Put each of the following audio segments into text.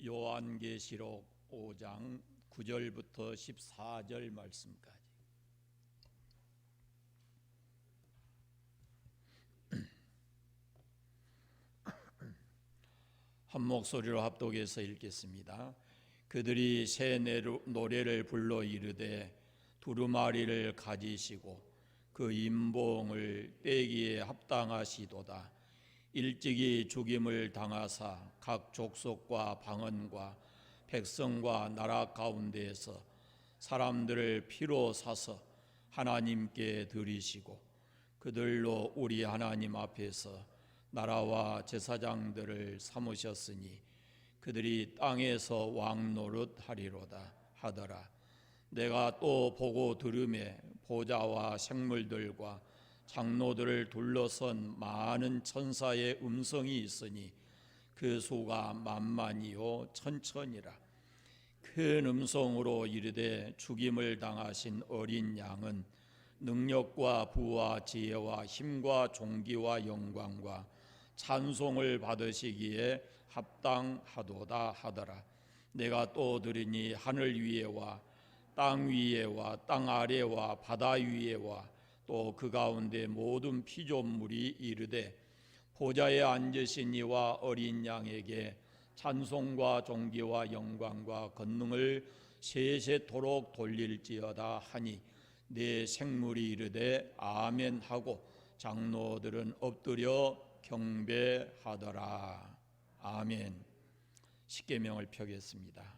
요한계시록 5장 9절부터 14절 말씀까지. 한 목소리로 합독해서 읽겠습니다. 그들이 새 노래를 불러 이르되 두루마리를 가지시고 그 임봉을 떼기에 합당하시도다. 일찍이 죽임을 당하사 각 족속과 방언과 백성과 나라 가운데에서 사람들을 피로 사서 하나님께 드리시고 그들로 우리 하나님 앞에서 나라와 제사장들을 삼으셨으니 그들이 땅에서 왕노릇 하리로다 하더라. 내가 또 보고 들음에 보좌와 생물들과 장로들을 둘러선 많은 천사의 음성이 있으니 그 수가 만만이요 천천이라. 큰 음성으로 이르되 죽임을 당하신 어린 양은 능력과 부와 지혜와 힘과 존귀와 영광과 찬송을 받으시기에 합당하도다 하더라. 내가 또 들으니 하늘 위에와 땅 위에와 땅 아래와 바다 위에와 또 그 가운데 모든 피조물이 이르되 보좌에 앉으신 이와 어린 양에게 찬송과 존귀와 영광과 권능을 세세토록 돌릴지어다 하니 내 생물이 이르되 아멘 하고 장로들은 엎드려 경배하더라. 아멘. 십계명을 펴겠습니다.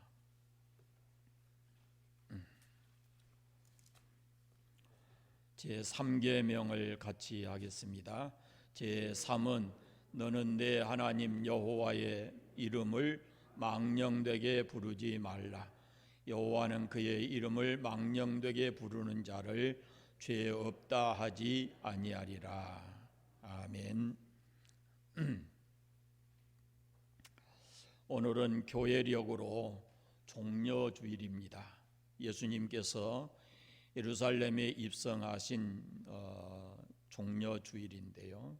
제3계명을 같이 하겠습니다. 제3은 너는 내 하나님 여호와의 이름을 망령되게 부르지 말라. 여호와는 그의 이름을 망령되게 부르는 자를 죄 없다 하지 아니하리라. 아멘. 오늘은 교회력으로 종려주일입니다. 예수님께서 예루살렘에 입성하신 종려주일인데요.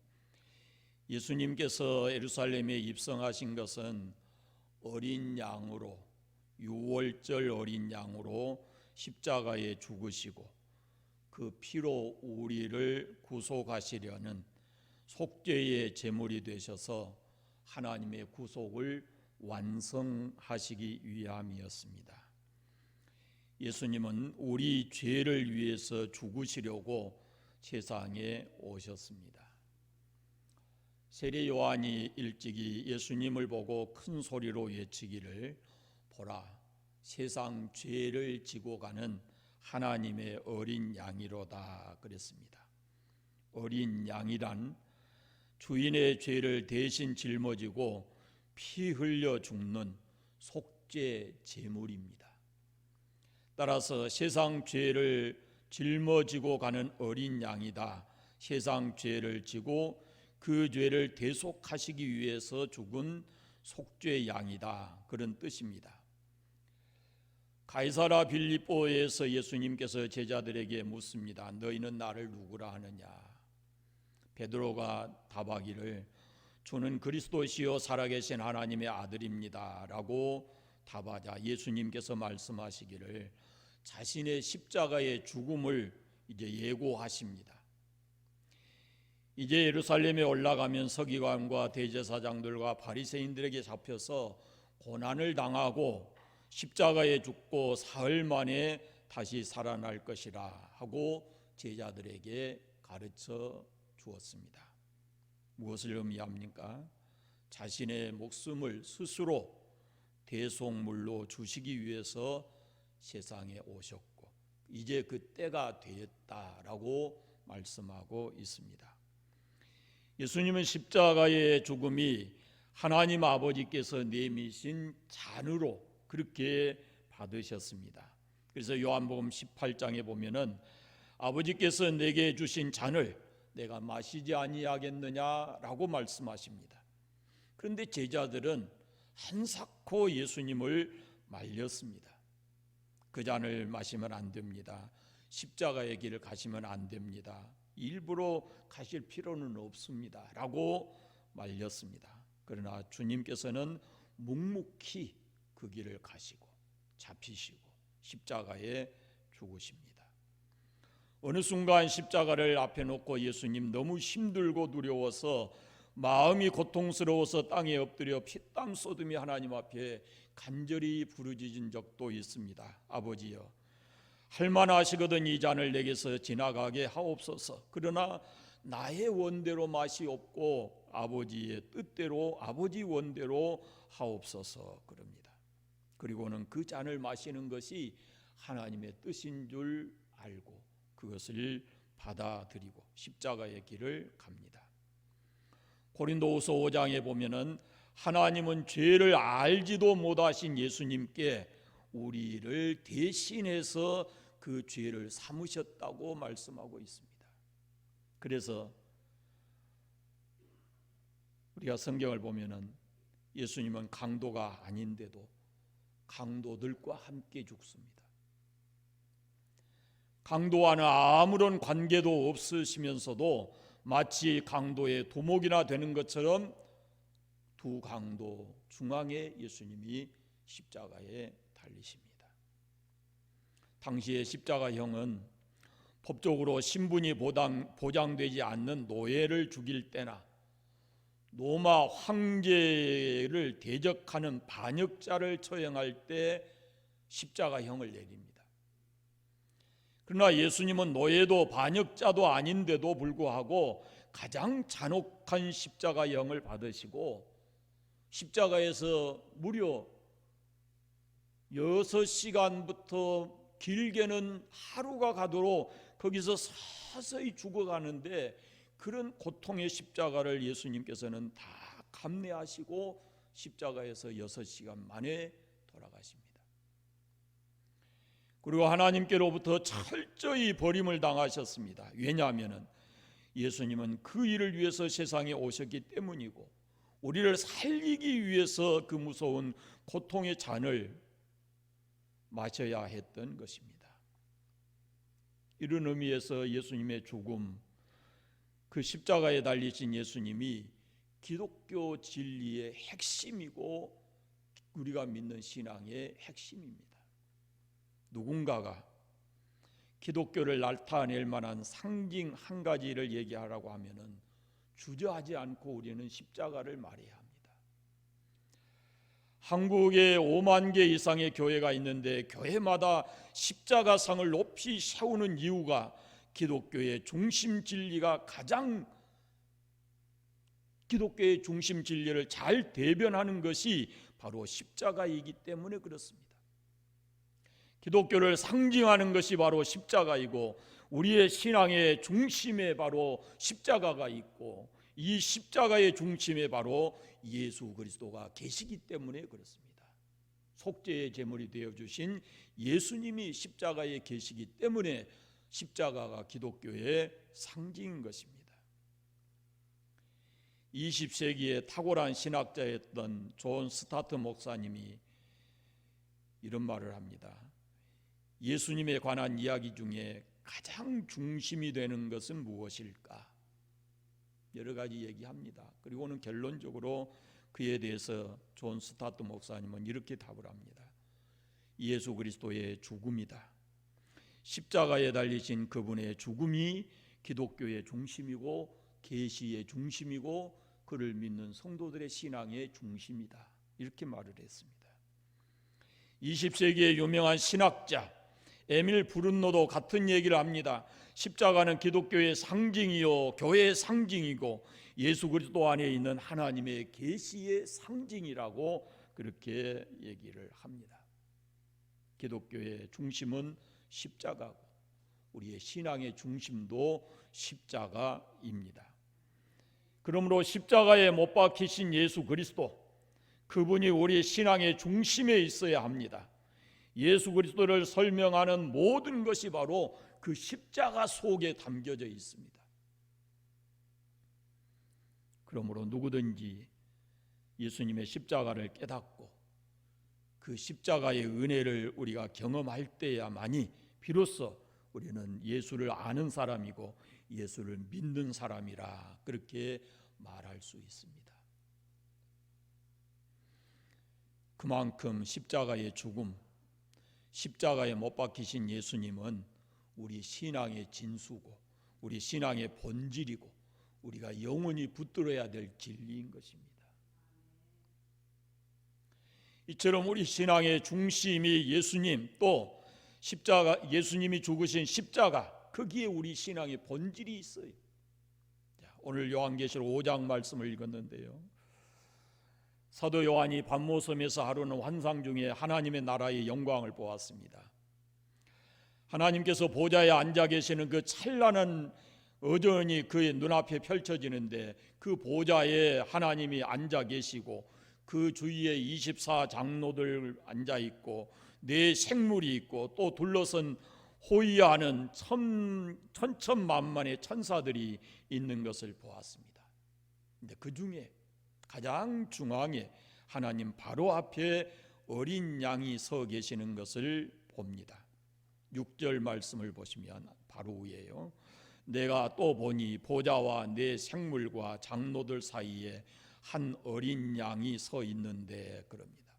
예수님께서 예루살렘에 입성하신 것은 어린 양으로, 유월절 어린 양으로 십자가에 죽으시고 그 피로 우리를 구속하시려는 속죄의 제물이 되셔서 하나님의 구속을 완성하시기 위함이었습니다. 예수님은 우리 죄를 위해서 죽으시려고 세상에 오셨습니다. 세례 요한이 일찍이 예수님을 보고 큰 소리로 외치기를 보라, 세상 죄를 지고 가는 하나님의 어린 양이로다 그랬습니다. 어린 양이란 주인의 죄를 대신 짊어지고 피 흘려 죽는 속죄 제물입니다. 따라서 세상 죄를 짊어지고 가는 어린 양이다. 세상 죄를 지고 그 죄를 대속하시기 위해서 죽은 속죄 양이다. 그런 뜻입니다. 가이사라 빌립보에서 예수님께서 제자들에게 묻습니다. 너희는 나를 누구라 하느냐? 베드로가 답하기를 주는 그리스도시요 살아계신 하나님의 아들입니다 라고 답하자 예수님께서 말씀하시기를 자신의 십자가의 죽음을 이제 예고하십니다. 이제 예루살렘에 올라가면 서기관과 대제사장들과 바리새인들에게 잡혀서 고난을 당하고 십자가에 죽고 사흘 만에 다시 살아날 것이라 하고 제자들에게 가르쳐 주었습니다. 무엇을 의미합니까? 자신의 목숨을 스스로 대속물로 주시기 위해서 세상에 오셨고 이제 그 때가 되었다라고 말씀하고 있습니다. 예수님은 십자가의 죽음이 하나님 아버지께서 내미신 잔으로 그렇게 받으셨습니다. 그래서 요한복음 18장에 보면은 아버지께서 내게 주신 잔을 내가 마시지 아니하겠느냐라고 말씀하십니다. 그런데 제자들은 한사코 예수님을 말렸습니다. 그 잔을 마시면 안 됩니다. 십자가의 길을 가시면 안 됩니다. 일부러 가실 필요는 없습니다 라고 말렸습니다. 그러나 주님께서는 묵묵히 그 길을 가시고 잡히시고 십자가에 죽으십니다. 어느 순간 십자가를 앞에 놓고 예수님 너무 힘들고 두려워서 마음이 고통스러워서 땅에 엎드려 피땀 쏟으며 하나님 앞에 간절히 부르짖은 적도 있습니다. 아버지여, 할만하시거든 이 잔을 내게서 지나가게 하옵소서. 그러나 나의 원대로 맛이 없고 아버지의 뜻대로 아버지 원대로 하옵소서 그럽니다. 그리고는 그 잔을 마시는 것이 하나님의 뜻인 줄 알고 그것을 받아들이고 십자가의 길을 갑니다. 고린도후서 5장에 보면은 하나님은 죄를 알지도 못하신 예수님께 우리를 대신해서 그 죄를 삼으셨다고 말씀하고 있습니다. 그래서 우리가 성경을 보면은 예수님은 강도가 아닌데도 강도들과 함께 죽습니다. 강도와는 아무런 관계도 없으시면서도 마치 강도의 두목이나 되는 것처럼 두 강도 중앙에 예수님이 십자가에 달리십니다. 당시의 십자가형은 법적으로 신분이 보장되지 않는 노예를 죽일 때나 로마 황제를 대적하는 반역자를 처형할 때 십자가형을 내립니다. 그러나 예수님은 노예도 반역자도 아닌데도 불구하고 가장 잔혹한 십자가형을 받으시고 십자가에서 무려 6시간부터 길게는 하루가 가도록 거기서 서서히 죽어가는데 그런 고통의 십자가를 예수님께서는 다 감내하시고 십자가에서 6시간 만에 돌아가십니다. 그리고 하나님께로부터 철저히 버림을 당하셨습니다. 왜냐하면 예수님은 그 일을 위해서 세상에 오셨기 때문이고 우리를 살리기 위해서 그 무서운 고통의 잔을 마셔야 했던 것입니다. 이런 의미에서 예수님의 죽음, 그 십자가에 달리신 예수님이 기독교 진리의 핵심이고 우리가 믿는 신앙의 핵심입니다. 누군가가 기독교를 나타낼 만한 상징 한 가지를 얘기하라고 하면은 주저하지 않고 우리는 십자가를 말해야 합니다. 한국에 5만 개 이상의 교회가 있는데 교회마다 십자가상을 높이 세우는 이유가 기독교의 중심 진리가 가장 기독교의 중심 진리를 잘 대변하는 것이 바로 십자가이기 때문에 그렇습니다. 기독교를 상징하는 것이 바로 십자가이고 우리의 신앙의 중심에 바로 십자가가 있고 이 십자가의 중심에 바로 예수 그리스도가 계시기 때문에 그렇습니다. 속죄의 제물이 되어주신 예수님이 십자가에 계시기 때문에 십자가가 기독교의 상징인 것입니다. 20세기의 탁월한 신학자였던 존 스타트 목사님이 이런 말을 합니다. 예수님에 관한 이야기 중에 가장 중심이 되는 것은 무엇일까? 여러 가지 얘기합니다. 그리고는 결론적으로 그에 대해서 존 스타트 목사님은 이렇게 답을 합니다. 예수 그리스도의 죽음이다. 십자가에 달리신 그분의 죽음이 기독교의 중심이고 계시의 중심이고 그를 믿는 성도들의 신앙의 중심이다. 이렇게 말을 했습니다. 20세기의 유명한 신학자 에밀 브룬노도 같은 얘기를 합니다. 십자가는 기독교의 상징이요 교회의 상징이고 예수 그리스도 안에 있는 하나님의 계시의 상징이라고 그렇게 얘기를 합니다. 기독교의 중심은 십자가고 우리의 신앙의 중심도 십자가입니다. 그러므로 십자가에 못 박히신 예수 그리스도, 그분이 우리 신앙의 중심에 있어야 합니다. 예수 그리스도를 설명하는 모든 것이 바로 그 십자가 속에 담겨져 있습니다. 그러므로 누구든지 예수님의 십자가를 깨닫고 그 십자가의 은혜를 우리가 경험할 때야만이 비로소 우리는 예수를 아는 사람이고 예수를 믿는 사람이라 그렇게 말할 수 있습니다. 그만큼 십자가의 죽음, 십자가에 못 박히신 예수님은 우리 신앙의 진수고 우리 신앙의 본질이고 우리가 영원히 붙들어야 될 진리인 것입니다. 이처럼 우리 신앙의 중심이 예수님, 또 십자가, 예수님이 죽으신 십자가, 거기에 우리 신앙의 본질이 있어요. 오늘 요한계시록 5장 말씀을 읽었는데요, 사도 요한이 pat모섬에서 하루는 환상 중에 하나님의 나라의 영광을 보았습니다. 하나님께서 보좌에 앉아 계시는 그 찬란한 어전이 그의 눈앞에 펼쳐지는데, 그 보좌에 하나님이 앉아 계시고 그 주위에 24장로들 앉아 있고 네 생물이 있고 또 둘러선 호위하는 천천만만의 천사들이 있는 것을 보았습니다. 근데 그 중에 가장 중앙에 하나님 바로 앞에 어린 양이 서 계시는 것을 봅니다. 6절 말씀을 보시면 바로 위에요. 내가 또 보니 보좌와 네 생물과 장로들 사이에 한 어린 양이 서 있는데, 그럽니다.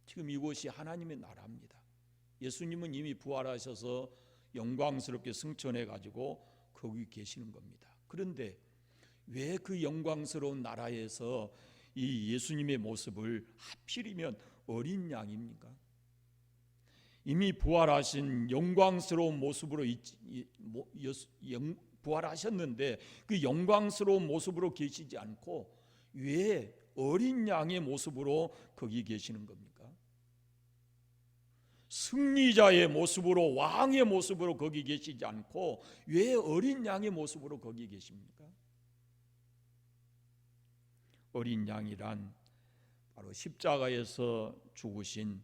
지금 이곳이 하나님의 나라입니다. 예수님은 이미 부활하셔서 영광스럽게 승천해 가지고 거기 계시는 겁니다. 그런데 왜 그 영광스러운 나라에서 이 예수님의 모습을 하필이면 어린 양입니까? 이미 부활하신 영광스러운 모습으로 부활하셨는데 그 영광스러운 모습으로 계시지 않고 왜 어린 양의 모습으로 거기 계시는 겁니까? 승리자의 모습으로, 왕의 모습으로 거기 계시지 않고 왜 어린 양의 모습으로 거기 계십니까? 어린 양이란 바로 십자가에서 죽으신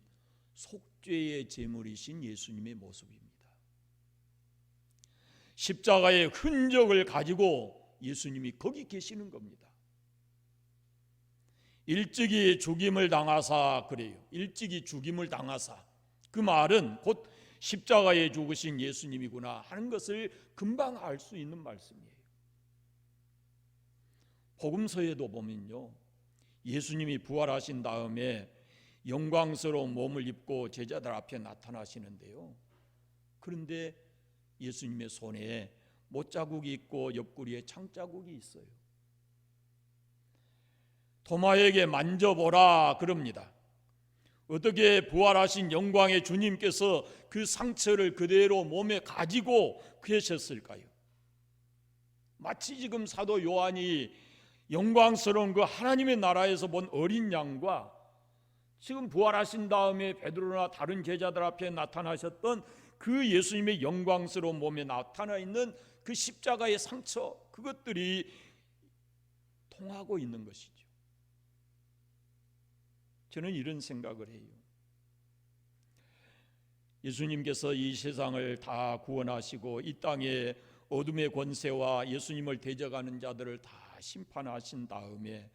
속죄의 제물이신 예수님의 모습입니다. 십자가의 흔적을 가지고 예수님이 거기 계시는 겁니다. 일찍이 죽임을 당하사, 그래요. 일찍이 죽임을 당하사, 그 말은 곧 십자가에 죽으신 예수님이구나 하는 것을 금방 알 수 있는 말씀이에요. 복음서에도 보면요, 예수님이 부활하신 다음에 영광스러운 몸을 입고 제자들 앞에 나타나시는데요, 그런데 예수님의 손에 못자국이 있고 옆구리에 창자국이 있어요. 도마에게 만져보라 그럽니다. 어떻게 부활하신 영광의 주님께서 그 상처를 그대로 몸에 가지고 계셨을까요? 마치 지금 사도 요한이 영광스러운 그 하나님의 나라에서 본 어린 양과 지금 부활하신 다음에 베드로나 다른 제자들 앞에 나타나셨던 그 예수님의 영광스러운 몸에 나타나 있는 그 십자가의 상처, 그것들이 통하고 있는 것이죠. 저는 이런 생각을 해요. 예수님께서 이 세상을 다 구원하시고 이 땅에 어둠의 권세와 예수님을 대적하는 자들을 다 심판하신 다음에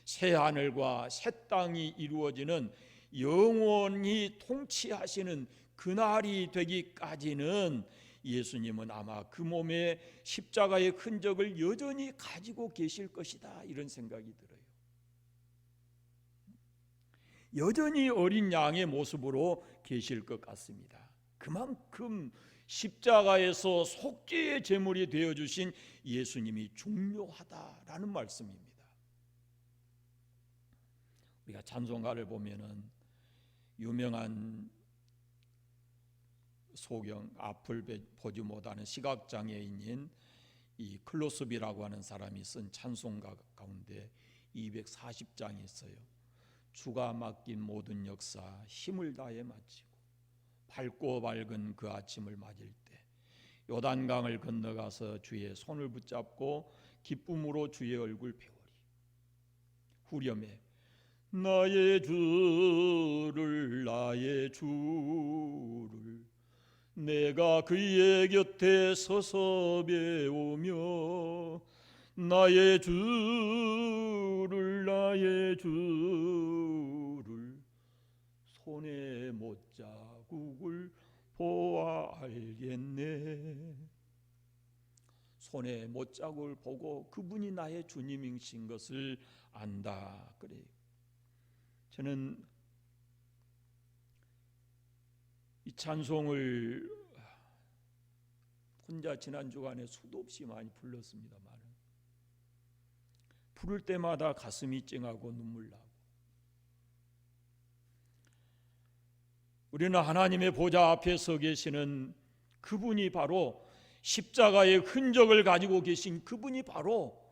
새 하늘과 새 땅이 이루어지는 영원히 통치하시는 그날이 되기까지는 예수님은 아마 그 몸에 십자가의 흔적을 여전히 가지고 계실 것이다, 이런 생각이 들어요. 여전히 어린 양의 모습으로 계실 것 같습니다. 그만큼 십자가에서 속죄의 제물이 되어주신 예수님이 중요하다라는 말씀입니다. 우리가 찬송가를 보면은 유명한 소경, 앞을 보지 못하는 시각장애인인 이 클로스비라고 하는 사람이 쓴 찬송가 가운데 240장이 있어요. 주가 맡긴 모든 역사 힘을 다해 마치고 밝고 밝은 그 아침을 맞을 때 요단강을 건너가서 주의 손을 붙잡고 기쁨으로 주의 얼굴 배우리. 후렴에 나의 주를 내가 그의 곁에 서서 배우며 나의 주를 손에 못자국을 보아 알겠네. 손에 못자국을 보고 그분이 나의 주님이신 것을 안다, 그래요. 저는 이 찬송을 혼자 지난 주간에 수도 없이 많이 불렀습니다만 부를 때마다 가슴이 찡하고 눈물 나고, 우리는 하나님의 보좌 앞에 서 계시는 그분이 바로 십자가의 흔적을 가지고 계신 그분이 바로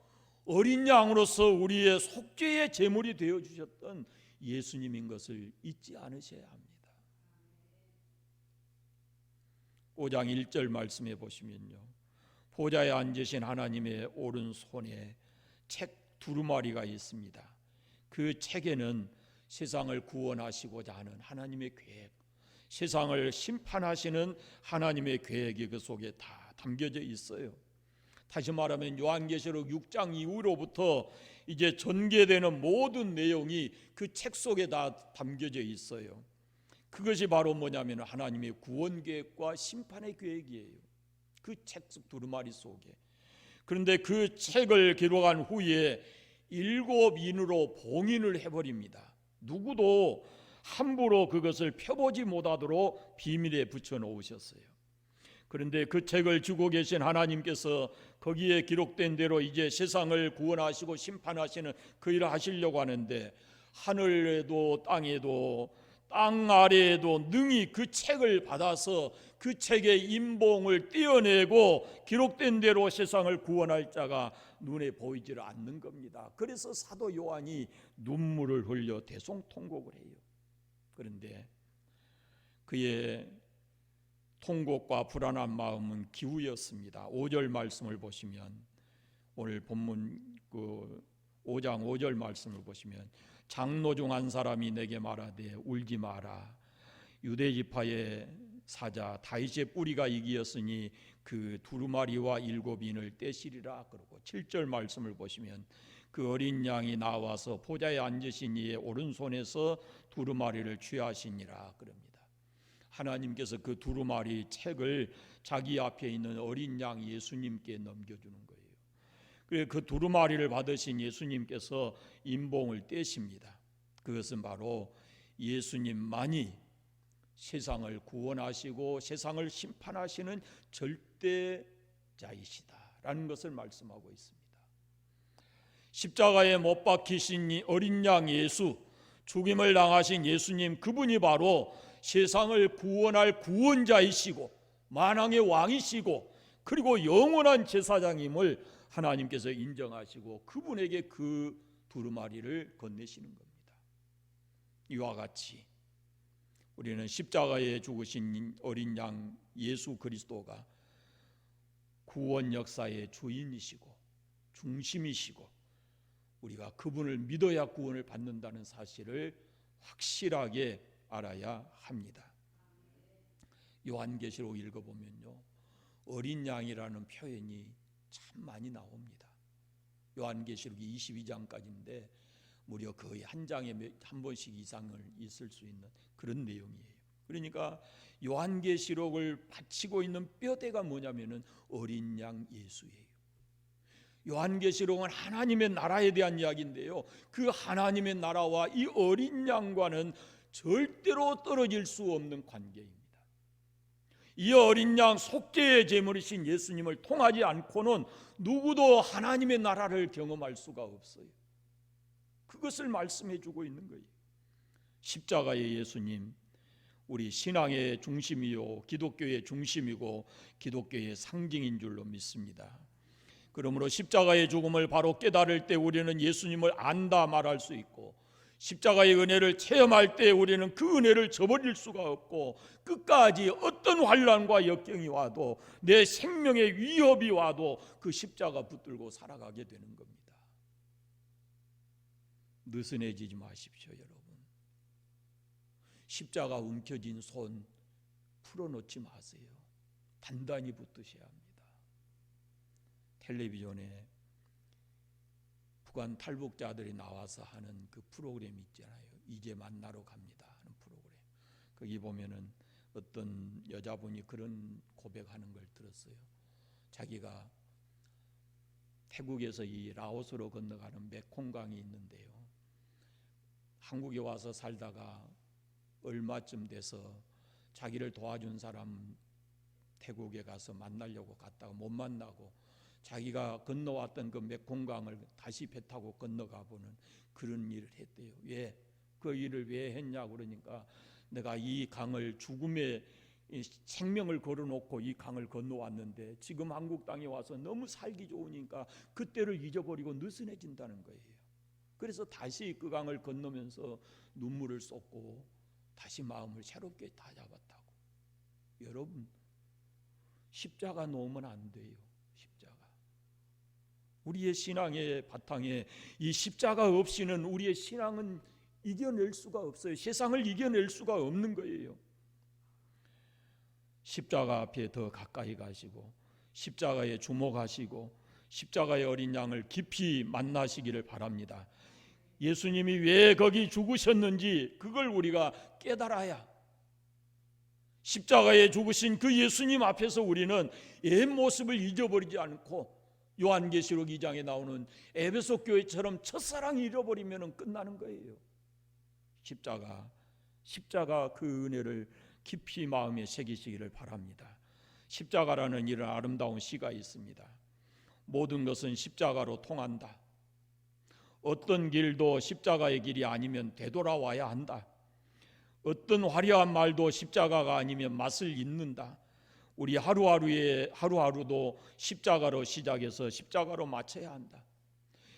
어린 양으로서 우리의 속죄의 제물이 되어 주셨던 예수님인 것을 잊지 않으셔야 합니다. 5장 1절 말씀해 보시면요, 보좌에 앉으신 하나님의 오른손에 책 두루마리가 있습니다. 그 책에는 세상을 구원하시고자 하는 하나님의 계획, 세상을 심판하시는 하나님의 계획이 그 속에 다 담겨져 있어요. 다시 말하면 요한계시록 6장 이후로부터 이제 전개되는 모든 내용이 그 책 속에 다 담겨져 있어요. 그것이 바로 뭐냐면 하나님의 구원 계획과 심판의 계획이에요. 그 책 두루마리 속에. 그런데 그 책을 기록한 후에 7인으로 봉인을 해버립니다. 누구도 함부로 그것을 펴보지 못하도록 비밀에 붙여놓으셨어요. 그런데 그 책을 주고 계신 하나님께서 거기에 기록된 대로 이제 세상을 구원하시고 심판하시는 그 일을 하시려고 하는데, 하늘에도 땅에도 땅 아래에도 능히 그 책을 받아서 그 책의 인봉을 떼어내고 기록된 대로 세상을 구원할 자가 눈에 보이지를 않는 겁니다. 그래서 사도 요한이 눈물을 흘려 대성통곡을 해요. 그런데 그의 통곡과 불안한 마음은 기우였습니다. 5절 말씀을 보시면, 오늘 본문 그 5장 5절 말씀을 보시면, 장로 중 한 사람이 내게 말하되 울지 마라. 유대 지파의 사자 다윗의 뿌리가 이기었으니 그 두루마리와 7인을 떼시리라. 그러고 7절 말씀을 보시면, 그 어린 양이 나와서 보좌에 앉으신 이의 오른손에서 두루마리를 취하시니라 그럽니다. 하나님께서 그 두루마리 책을 자기 앞에 있는 어린 양 예수님께 넘겨주는 거예요. 그 두루마리를 받으신 예수님께서 인봉을 떼십니다. 그것은 바로 예수님만이 세상을 구원하시고 세상을 심판하시는 절대자이시다라는 것을 말씀하고 있습니다. 십자가에 못 박히신 어린 양 예수, 죽임을 당하신 예수님, 그분이 바로 세상을 구원할 구원자이시고 만왕의 왕이시고 그리고 영원한 제사장임을 하나님께서 인정하시고 그분에게 그 두루마리를 건네시는 겁니다. 이와 같이 우리는 십자가에 죽으신 어린 양 예수 그리스도가 구원 역사의 주인이시고 중심이시고 우리가 그분을 믿어야 구원을 받는다는 사실을 확실하게 알아야 합니다. 요한계시록 읽어보면요, 어린 양이라는 표현이 참 많이 나옵니다. 요한계시록이 22장까지인데 무려 거의 한 장에 한 번씩 이상을 있을 수 있는 그런 내용이에요. 그러니까 요한계시록을 바치고 있는 뼈대가 뭐냐면은 어린 양 예수예요. 요한계시록은 하나님의 나라에 대한 이야기인데요, 그 하나님의 나라와 이 어린 양과는 절대로 떨어질 수 없는 관계입니다. 이 어린 양 속죄의 제물이신 예수님을 통하지 않고는 누구도 하나님의 나라를 경험할 수가 없어요. 그것을 말씀해 주고 있는 거예요. 십자가의 예수님, 우리 신앙의 중심이요 기독교의 중심이고 기독교의 상징인 줄로 믿습니다. 그러므로 십자가의 죽음을 바로 깨달을 때 우리는 예수님을 안다 말할 수 있고, 십자가의 은혜를 체험할 때 우리는 그 은혜를 저버릴 수가 없고, 끝까지 어떤 환난과 역경이 와도 내 생명의 위협이 와도 그 십자가 붙들고 살아가게 되는 겁니다. 느슨해지지 마십시오, 여러분. 십자가 움켜쥔 손 풀어놓지 마세요. 단단히 붙드셔야 합니다. 텔레비전에 북한 탈북자들이 나와서 하는 그 프로그램 있잖아요. 이제 만나러 갑니다 하는 프로그램. 거기 보면은 어떤 여자분이 그런 고백하는 걸 들었어요. 자기가 태국에서 이 라오스로 건너가는 메콩강이 있는데요, 한국에 와서 살다가 얼마쯤 돼서 자기를 도와준 사람 태국에 가서 만나려고 갔다가 못 만나고 자기가 건너왔던 그 메콩강을 다시 배 타고 건너가 보는 그런 일을 했대요. 왜? 그 일을 왜 했냐 그러니까 내가 이 강을 죽음의 생명을 걸어놓고 이 강을 건너왔는데 지금 한국 땅에 와서 너무 살기 좋으니까 그때를 잊어버리고 느슨해진다는 거예요. 그래서 다시 그 강을 건너면서 눈물을 쏟고 다시 마음을 새롭게 다잡았다고. 여러분, 십자가 놓으면 안 돼요. 십자가. 우리의 신앙의 바탕에 이 십자가 없이는 우리의 신앙은 이겨낼 수가 없어요. 세상을 이겨낼 수가 없는 거예요. 십자가 앞에 더 가까이 가시고 십자가에 주목하시고 십자가의 어린 양을 깊이 만나시기를 바랍니다. 예수님이 왜 거기 죽으셨는지 그걸 우리가 깨달아야 십자가에 죽으신 그 예수님 앞에서 우리는 옛 모습을 잊어버리지 않고 요한계시록 2장에 나오는 에베소 교회처럼 첫사랑을 잃어버리면 끝나는 거예요. 십자가 그 은혜를 깊이 마음에 새기시기를 바랍니다. 십자가라는 이런 아름다운 시가 있습니다. 모든 것은 십자가로 통한다. 어떤 길도 십자가의 길이 아니면 되돌아와야 한다. 어떤 화려한 말도 십자가가 아니면 맛을 잃는다. 우리 하루하루도 십자가로 시작해서 십자가로 마쳐야 한다.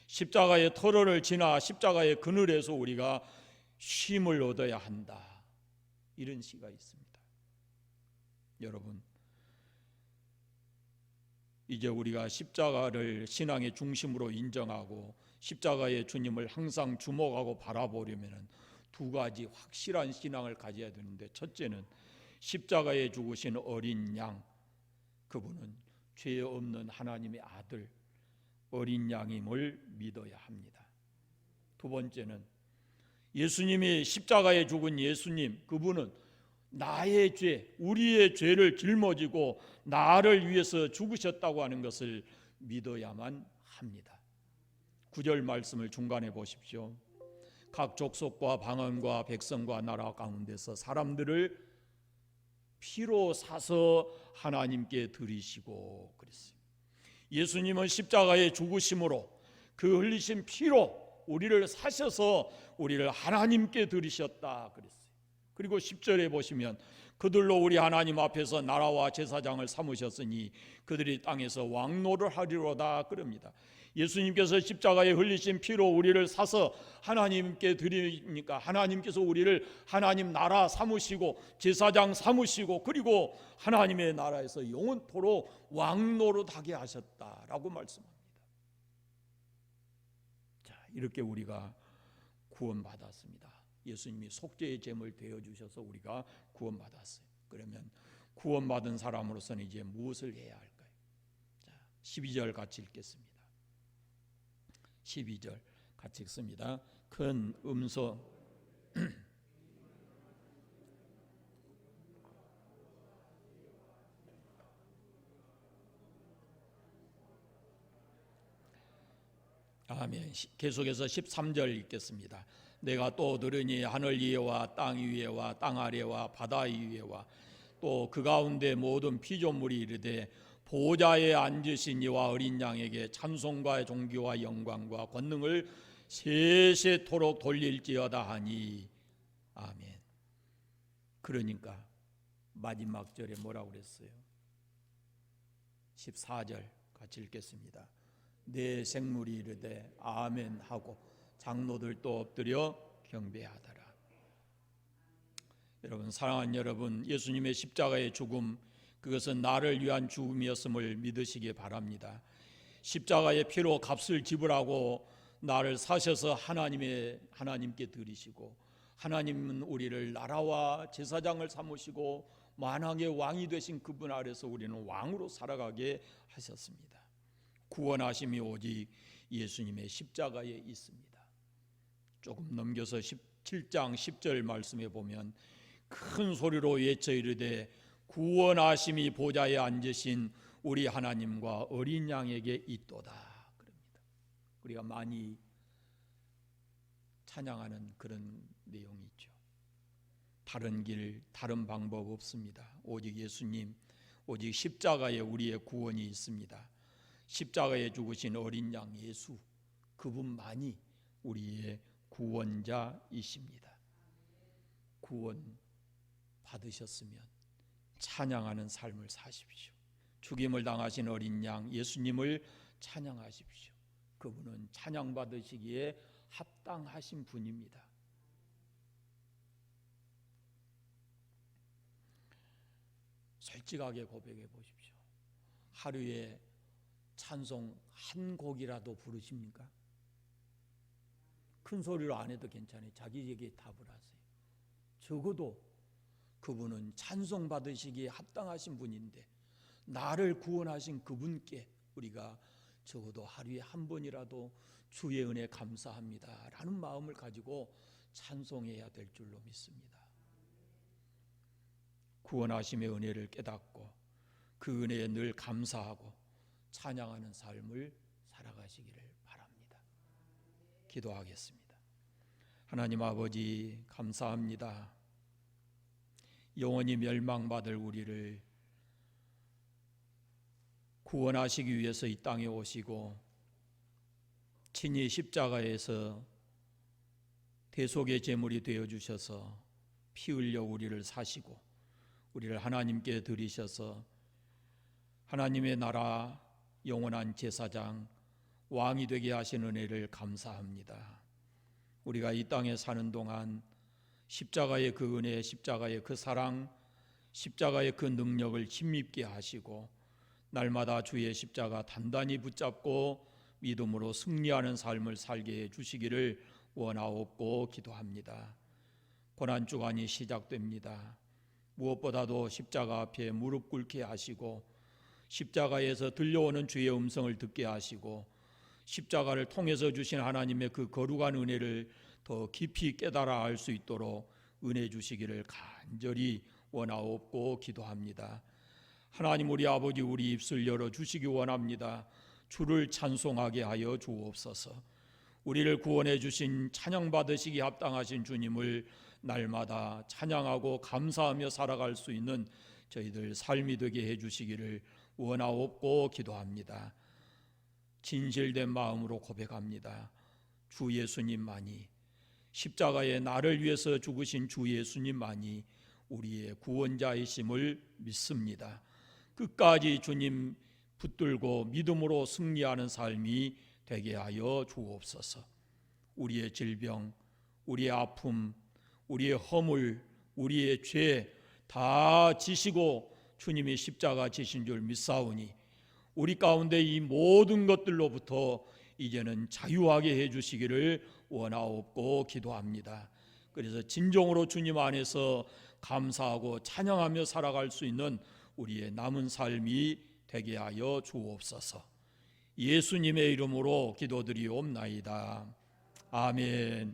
십자가의 터널을 지나 십자가의 그늘에서 우리가 쉼을 얻어야 한다. 이런 시가 있습니다. 여러분, 이제 우리가 십자가를 신앙의 중심으로 인정하고 십자가의 주님을 항상 주목하고 바라보려면 두 가지 확실한 신앙을 가져야 되는데, 첫째는 십자가에 죽으신 어린 양, 그분은 죄 없는 하나님의 아들 어린 양임을 믿어야 합니다. 두 번째는 예수님이 십자가에 죽은 예수님, 그분은 나의 죄, 우리의 죄를 짊어지고 나를 위해서 죽으셨다고 하는 것을 믿어야만 합니다. 9절 말씀을 중간에 보십시오. 각 족속과 방언과 백성과 나라 가운데서 사람들을 피로 사서 하나님께 드리시고 그랬어요. 예수님은 십자가에 죽으심으로 그 흘리신 피로 우리를 사셔서 우리를 하나님께 드리셨다 그랬어요. 그리고 10절에 보시면 그들로 우리 하나님 앞에서 나라와 제사장을 삼으셨으니 그들이 땅에서 왕노를 하리로다 그럽니다. 예수님께서 십자가에 흘리신 피로 우리를 사서 하나님께 드리니까 하나님께서 우리를 하나님 나라 삼으시고 제사장 삼으시고 그리고 하나님의 나라에서 영원토록 왕노릇하게 하셨다라고 말씀합니다. 자, 이렇게 우리가 구원받았습니다. 예수님이 속죄의 제물 되어주셔서 우리가 구원받았어요. 그러면 구원받은 사람으로서는 이제 무엇을 해야 할까요? 자, 12절 같이 읽겠습니다. 12절 같이 읽습니다. 큰 음소 아멘. 계속해서 13절 읽겠습니다. 내가 또 들으니 하늘 위에와 땅 위에와 땅 아래와 바다 위에와 또 그 가운데 모든 피조물이 이르되 보좌에 앉으신 이와 어린 양에게 찬송과 존귀와 영광과 권능을 세세토록 돌릴지어다 하니 아멘. 그러니까 마지막 절에 뭐라고 그랬어요? 14절 같이 읽겠습니다. 내 생물이 이르되 아멘 하고 장로들도 엎드려 경배하더라. 여러분, 사랑하는 여러분, 예수님의 십자가의 죽음, 그것은 나를 위한 죽음이었음을 믿으시기 바랍니다. 십자가의 피로 값을 지불하고 나를 사셔서 하나님께 드리시고 하나님은 우리를 나라와 제사장을 삼으시고 만왕의 왕이 되신 그분 아래서 우리는 왕으로 살아가게 하셨습니다. 구원하심이 오직 예수님의 십자가에 있습니다. 조금 넘겨서 17장 10절 말씀에 보면 큰 소리로 외쳐 이르되 구원하심이 보좌에 앉으신 우리 하나님과 어린 양에게 있도다 그럽니다. 우리가 많이 찬양하는 그런 내용이 있죠. 다른 길, 다른 방법 없습니다. 오직 예수님, 오직 십자가에 우리의 구원이 있습니다. 십자가에 죽으신 어린 양 예수, 그분만이 우리의 구원자이십니다. 구원 받으셨으면 찬양하는 삶을 사십시오. 죽임을 당하신 어린 양 예수님을 찬양하십시오. 그분은 찬양받으시기에 합당하신 분입니다. 솔직하게 고백해 보십시오. 하루에 찬송 한 곡이라도 부르십니까? 큰 소리로 안 해도 괜찮아요. 자기에게 답을 하세요. 적어도 그분은 찬송 받으시기에 합당하신 분인데 나를 구원하신 그분께 우리가 적어도 하루에 한 번이라도 주의 은혜 감사합니다 라는 마음을 가지고 찬송해야 될 줄로 믿습니다. 구원하심의 은혜를 깨닫고 그 은혜에 늘 감사하고 찬양하는 삶을 살아가시기를 바랍니다. 기도하겠습니다. 하나님 아버지 감사합니다. 영원히 멸망받을 우리를 구원하시기 위해서 이 땅에 오시고 친히 십자가에서 대속의 제물이 되어주셔서 피 흘려 우리를 사시고 우리를 하나님께 드리셔서 하나님의 나라 영원한 제사장 왕이 되게 하신 은혜를 감사합니다. 우리가 이 땅에 사는 동안 십자가의 그 은혜, 십자가의 그 사랑, 십자가의 그 능력을 힘입게 하시고 날마다 주의 십자가 단단히 붙잡고 믿음으로 승리하는 삶을 살게 해주시기를 원하옵고 기도합니다. 고난주간이 시작됩니다. 무엇보다도 십자가 앞에 무릎 꿇게 하시고 십자가에서 들려오는 주의 음성을 듣게 하시고 십자가를 통해서 주신 하나님의 그 거룩한 은혜를 더 깊이 깨달아 알 수 있도록 은혜 주시기를 간절히 원하옵고 기도합니다. 하나님 우리 아버지 우리 입술 열어주시기 원합니다. 주를 찬송하게 하여 주옵소서. 우리를 구원해 주신 찬양받으시기 합당하신 주님을 날마다 찬양하고 감사하며 살아갈 수 있는 저희들 삶이 되게 해주시기를 원하옵고 기도합니다. 진실된 마음으로 고백합니다. 주 예수님만이 십자가에 나를 위해서 죽으신 주 예수님만이 우리의 구원자이심을 믿습니다. 끝까지 주님 붙들고 믿음으로 승리하는 삶이 되게 하여 주옵소서. 우리의 질병, 우리의 아픔, 우리의 허물, 우리의 죄 다 지시고 주님이 십자가 지신 줄 믿사오니 우리 가운데 이 모든 것들로부터 이제는 자유하게 해주시기를 원하옵고 기도합니다. 그래서 진정으로 주님 안에서 감사하고 찬양하며 살아갈 수 있는 우리의 남은 삶이 되게 하여 주옵소서. 예수님의 이름으로 기도드리옵나이다. 아멘.